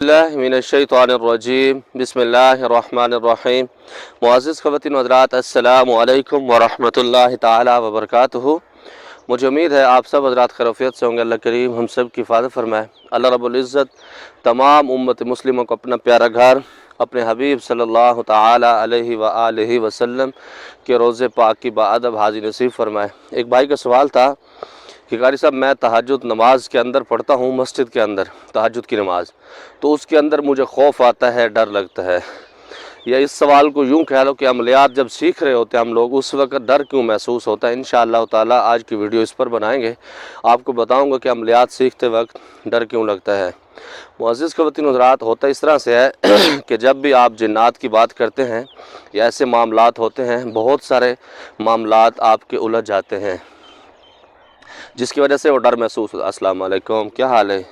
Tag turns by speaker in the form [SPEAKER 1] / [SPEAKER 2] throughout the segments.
[SPEAKER 1] मिनश्शैतानिर्रजीम बिस्मिल्लाहिर्रहमानिर्रहीम। मुअज़्ज़िज़ ख़वातीन व हज़रात, अस्सलामु अलैकुम व रहमतुल्लाहि ताला व बरकातुहू। मुझे उम्मीद है आप सब हज़रात खैरियत से होंगे। अल्लाह करीम हम सब की हिफाज़त फरमाए। अल्लाह रब्बुल इज़्ज़त तमाम उम्मत मुस्लिमों को अपना प्यारा घर अपने हबीब सल्लल्लाहु ताला अलैहि व आलिहि वसल्लम के रोज़े पाक की बाअदब हाज़िर नसीब फरमाए। एक भाई का सवाल था कि कारी साहब, मैं तहज्जुद नमाज के अंदर पढ़ता हूँ, मस्जिद के अंदर तहज्जुद की नमाज, तो उसके अंदर मुझे खौफ आता है, डर लगता है। या इस सवाल को यूँ कह लो कि अमलियात जब सीख रहे होते हैं हम लोग, उस वक्त डर क्यों महसूस होता है। इंशाअल्लाह ताला आज की वीडियो इस पर बनाएंगे। आपको बताऊंगा कि अमलियात सीखते वक्त डर क्यों लगता है। मुअज़्ज़िज़ ख़वातीन व हज़रात, होता इस तरह से है कि जब भी आप जिन्नात की बात करते हैं या ऐसे मामलात होते हैं, बहुत सारे मामलात आपके उलझ जाते हैं जिसकी वजह से वो डर महसूस होता है। अस्सलाम वालेकुम, क्या हाल है?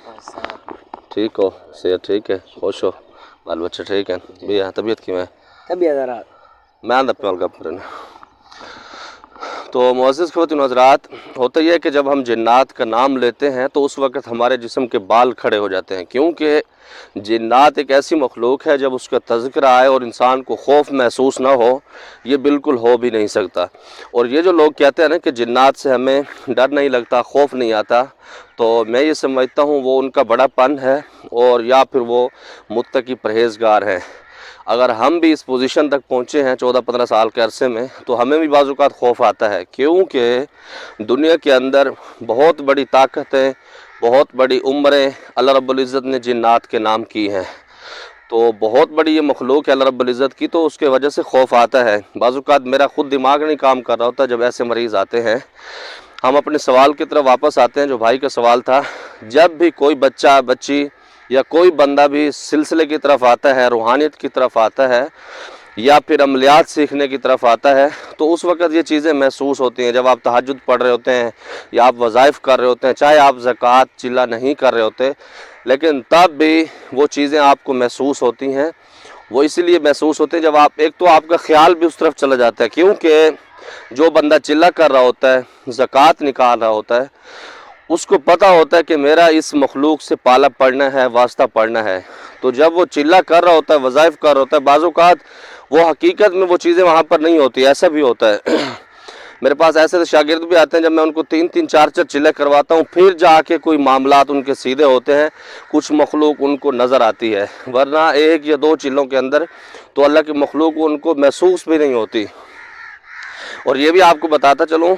[SPEAKER 1] ठीक हो? सेहत ठीक है? खुश हो? बाल बच्चे ठीक हैं? भैया तबीयत की
[SPEAKER 2] तबीयत
[SPEAKER 1] मैं आंदा पे गप। तो मुअज़्ज़िज़ ख़वातीन व हज़रात, होता यह है कि जब हम जिन्नात का नाम लेते हैं तो उस वक़्त हमारे जिस्म के बाल खड़े हो जाते हैं, क्योंकि जिन्नात एक ऐसी मखलूक है जब उसका तज़किरा आए और इंसान को खौफ महसूस ना हो, ये बिल्कुल हो भी नहीं सकता। और ये जो लोग कहते हैं ना कि जिन्नात से हमें डर नहीं लगता, खौफ नहीं आता, तो मैं ये समझता हूँ वो उनका बड़ापन है और या फिर वो मुत्तकी परहेज़गार हैं। अगर हम भी इस पोजीशन तक पहुँचे हैं 14-15 साल के अरसे में, तो हमें भी बाज़ औक़ात खौफ आता है, क्योंकि दुनिया के अंदर बहुत बड़ी ताकतें, बहुत बड़ी उम्रें अल्लाह रब्बुल इज़्ज़त ने जिन्नात के नाम की हैं। तो बहुत बड़ी ये मखलूक है अल्लाह रब्बुल इज़्ज़त की, तो उसके वजह से खौफ आता है। बाज़ औक़ात मेरा ख़ुद दिमाग नहीं काम कर रहा होता जब ऐसे मरीज़ आते हैं। हम अपने सवाल की तरफ वापस आते हैं। जो भाई का सवाल था, जब भी कोई बच्चा बच्ची या कोई बंदा भी इस सिलसिले की तरफ आता है, रूहानियत की तरफ आता है या फिर अमलियात सीखने की तरफ आता है, तो उस वक़्त ये चीज़ें महसूस होती हैं। जब आप तहज्जुद पढ़ रहे होते हैं या आप वज़ाइफ़ कर रहे होते हैं, चाहे आप ज़कात चिल्ला नहीं कर रहे होते, लेकिन तब भी वो चीज़ें आपको महसूस होती हैं। वो इसीलिए महसूस होते हैं जब आप, एक तो आपका ख़्याल भी उस तरफ चला जाता है, क्योंकि जो बंदा चिल्ला कर रहा होता है, ज़कात निकाल रहा होता है, उसको पता होता है कि मेरा इस मखलूक से पाला पड़ना है, वास्ता पड़ना है। तो जब वो चिल्ला कर रहा होता है, वज़ाइफ़ कर रहा होता है, बाज़ औक़ात वो हकीकत में वो चीज़ें वहाँ पर नहीं होती। ऐसा भी होता है मेरे पास ऐसे शागिर्द भी आते हैं, जब मैं उनको 3-3 4-4 चिल्ले करवाता हूँ, फिर जाके कोई मामलात उनके सीधे होते हैं, कुछ मखलूक उनको नज़र आती है, वरना 1 या 2 चिल्लों के अंदर तो अल्लाह की मखलूक उनको महसूस भी नहीं होती। और ये भी आपको बताता चलूँ,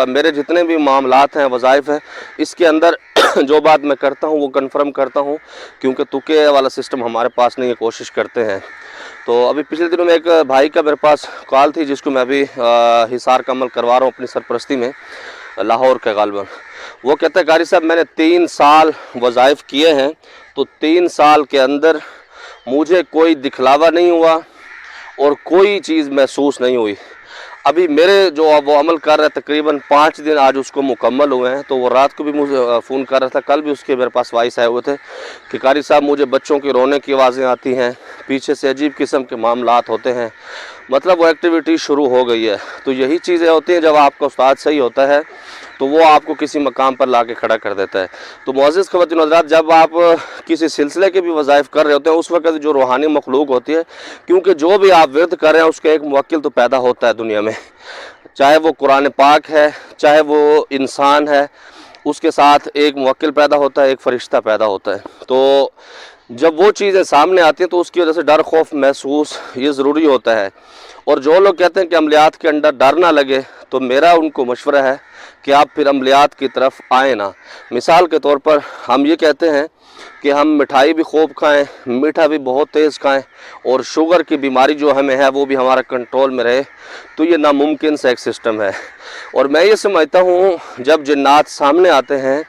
[SPEAKER 1] मेरे जितने भी मामलात हैं, वज़ाइफ़ हैं, इसके अंदर जो बात मैं करता हूँ वो कन्फर्म करता हूँ, क्योंकि तुक्के वाला सिस्टम हमारे पास नहीं है, कोशिश करते हैं। तो अभी पिछले दिनों में एक भाई का मेरे पास कॉल थी, जिसको मैं अभी हिसार का अमल करवा रहा हूँ अपनी सरपरस्ती में, लाहौर का गालिबन। वो कहता है, कारी साहब मैंने 3 साल वज़ाइफ़ किए हैं, तो 3 साल के अंदर मुझे कोई दिखलावा नहीं हुआ और कोई चीज़ महसूस नहीं हुई। अभी मेरे जो वो अमल कर रहा है, तकरीबन 5 दिन आज उसको मुकम्मल हुए हैं। तो वो रात को भी मुझे फ़ोन कर रहा था, कल भी उसके मेरे पास वॉइस आए हुए थे कि कारी साहब मुझे बच्चों के रोने की आवाज़ें आती हैं, पीछे से अजीब किस्म के मामलात होते हैं, मतलब वो एक्टिविटी शुरू हो गई है। तो यही चीज़ें होती हैं, जब आपका उस्ताद सही होता है तो वो आपको किसी मकाम पर ला के खड़ा कर देता है। तो मुअज़्ज़िज़ ख़वातीन व हज़रात, जब आप किसी सिलसिले के भी वज़ाइफ़ कर रहे होते हैं, उस वक़्त जो रूहानी मखलूक होती है, क्योंकि जो भी आप विर्द कर रहे हैं उसका एक मुवक्किल तो पैदा होता है दुनिया में, चाहे वो कुरान पाक है, चाहे वो इंसान है, उसके साथ एक मुवक्किल पैदा होता है, एक फ़रिश्ता पैदा होता है। तो जब वो चीज़ें सामने आती हैं तो उसकी वजह से डर खौफ महसूस ये ज़रूरी होता है। और जो लोग कहते हैं कि अमलियात के अंदर डर ना लगे, तो मेरा उनको मशवरा है कि आप फिर अमलियात की तरफ आए ना। मिसाल के तौर पर हम ये कहते हैं कि हम मिठाई भी खूब खाएं, मीठा भी बहुत तेज़ खाएं, और शुगर की बीमारी जो हमें है वो भी हमारा कंट्रोल में रहे, तो ये नामुमकिन सा एक सिस्टम है। और मैं ये समझता हूँ, जब जिन्नात सामने आते हैं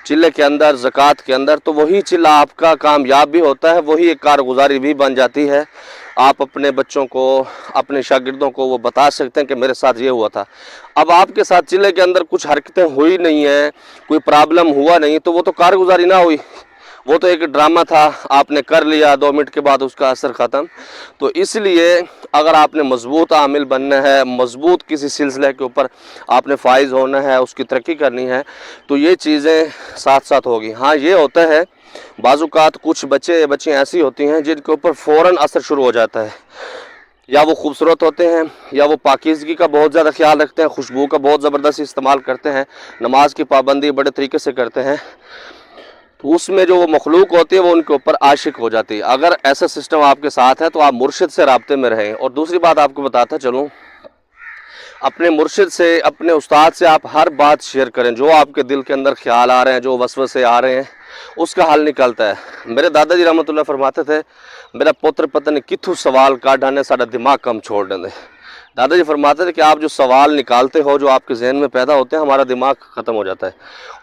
[SPEAKER 1] चिल्ले के अंदर, ज़कात के अंदर, तो वही चिल्ला आपका कामयाब भी होता है, वही एक कारगुजारी भी बन जाती है। आप अपने बच्चों को, अपने शागिर्दों को वो बता सकते हैं कि मेरे साथ ये हुआ था। अब आपके साथ चिल्ले के अंदर कुछ हरकतें हुई नहीं हैं, कोई प्रॉब्लम हुआ नहीं, तो वो तो कारगुजारी ना हुई, वो तो एक ड्रामा था, आपने कर लिया 2 मिनट के बाद उसका असर ख़त्म। तो इसलिए अगर आपने मज़बूत आमिल बनना है, मज़बूत किसी सिलसिले के ऊपर आपने फाइज होना है, उसकी तरक्की करनी है, तो ये चीज़ें साथ साथ होगी। हाँ ये होता है बाज़ात कुछ बच्चियाँ ऐसी होती हैं जिनके ऊपर फ़ौरन असर शुरू हो जाता है, या वो खूबसूरत होते हैं, या वो पाकीज़गी का बहुत ज़्यादा ख्याल रखते हैं, खुशबू का बहुत ज़बरदस्त इस्तेमाल करते हैं, नमाज की पाबंदी बड़े तरीके से करते हैं, तो उसमें जो वो मखलूक होती है वो उनके ऊपर आशिक हो जाती है। अगर ऐसा सिस्टम आपके साथ है तो आप मुर्शिद से राब्ते में रहें। और दूसरी बात आपको बताता चलूँ, अपने मुर्शिद से, अपने उस्ताद से आप हर बात शेयर करें। जो आपके दिल के अंदर ख्याल आ रहे हैं, जो वसवसे आ रहे हैं, उसका हल निकलता है। मेरे दादाजी रहमतुल्लाह फरमाते थे, मेरा पुत्र पता नहीं किथू सवाल काट डाने, सारा दिमाग कम छोड़ दें। दादाजी फरमाते थे कि आप जो सवाल निकालते हो, जो आपके जहन में पैदा होते हैं, हमारा दिमाग ख़त्म हो जाता है।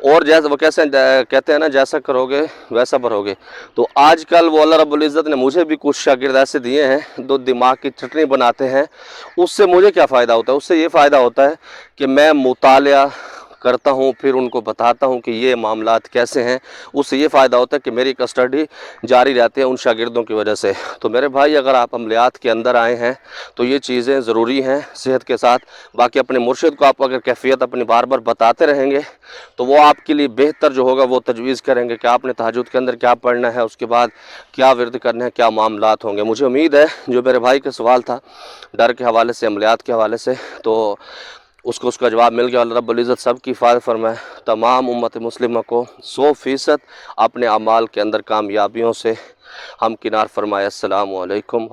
[SPEAKER 1] और जैसे वो कैसे कहते हैं ना, जैसा करोगे वैसा भरोगे। तो आजकल वो अल्लाह रब्बुल इज़्ज़त ने मुझे भी कुछ शागिर्द ऐसे दिए हैं जो दिमाग की चटनी बनाते हैं। उससे मुझे क्या फ़ायदा होता है? उससे ये फ़ायदा होता है कि मैं मुतालिया करता हूँ, फिर उनको बताता हूँ कि ये मामलात कैसे हैं। उससे ये फ़ायदा होता है कि मेरी कस्टडी जारी रहती है उन शागिर्दों की वजह से। तो मेरे भाई, अगर आप अमलियात के अंदर आए हैं तो ये चीज़ें ज़रूरी हैं सेहत के साथ। बाकी अपने मुर्शिद को आप अगर कैफियत अपनी बार बार बताते रहेंगे तो वो आपके लिए बेहतर जो होगा वो तजवीज़ करेंगे कि आपने तहज्जुद के अंदर क्या पढ़ना है, उसके बाद क्या विर्द करना है, क्या मामलात होंगे। मुझे उम्मीद है जो मेरे भाई का सवाल था डर के हवाले से, अमलियात के हवाले से, तो उसका जवाब मिल गया। अल्लाह रब्बुल इज़्ज़त सब की हिफाज़त फरमाए, तमाम उम्मत मुस्लिमा को 100% अपने अमाल के अंदर कामयाबियों से हमकिनार फरमाए। अस्सलामु अलैकुम।